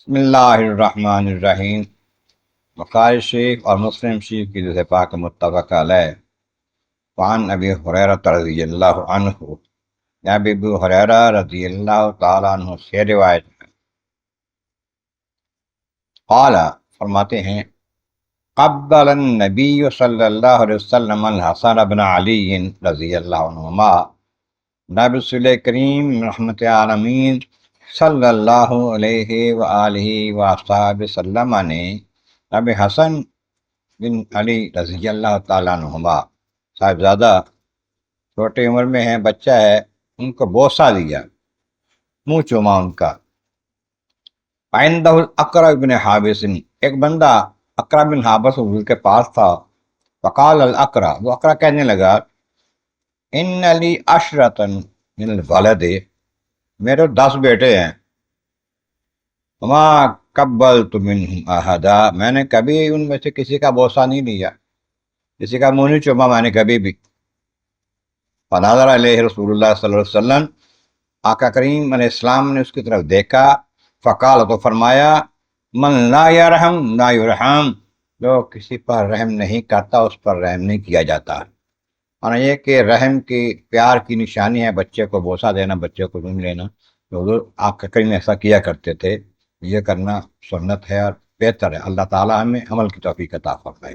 بسم اللہ الرحمن الرحیم۔ بخاری شریف اور مسلم شریف کی جزء پاک متفق علیہ۔ وعن ابی ہریرہ رضی اللہ عنہ، ابی ہریرہ رضی اللہ تعالیٰ عنہ سے روایت ہے، قال فرماتے ہیں، قبل النبی صلی اللہ علیہ وسلم الحسن بن علی رضی اللہ عنہما، نبی رسول کریم رحمت عالمین صلی اللہ علیہ وآلہ وصحبہ وسلم نے نبی حسن بن علی رضی اللہ تعالیٰ عنہما صاحبزادہ چھوٹی عمر میں ہیں، بچہ ہے، ان کو بوسہ دیا، منہ چوما ان کا۔ عندہ الاقرع بن حابس، ایک بندہ اقرع بن حابس حضور کے پاس تھا۔ فقال الاقرع، وہ اقرع کہنے لگا، ان لی عشرۃ من الولد، میرے 10 بیٹے ہیں، وما قبلت منہم احدا، میں نے کبھی ان میں سے کسی کا بوسہ نہیں لیا، کسی کا منہ نہیں چوما میں نے کبھی بھی۔ فنظر علیہ رسول اللہ صلی اللہ علیہ وسلم، آقا کریم علیہ السلام نے اس کی طرف دیکھا، فقال، تو فرمایا، من لا یرحم لا یرحم، جو کسی پر رحم نہیں کرتا اس پر رحم نہیں کیا جاتا۔ اور یہ کہ رحم کی پیار کی نشانی ہے بچے کو بوسہ دینا، بچے کو چوم لینا، تو حضور آقا کریم ایسا کیا کرتے تھے، یہ کرنا سنت ہے اور بہتر ہے۔ اللہ تعالیٰ ہمیں عمل کی توفیق عطا فرمائے۔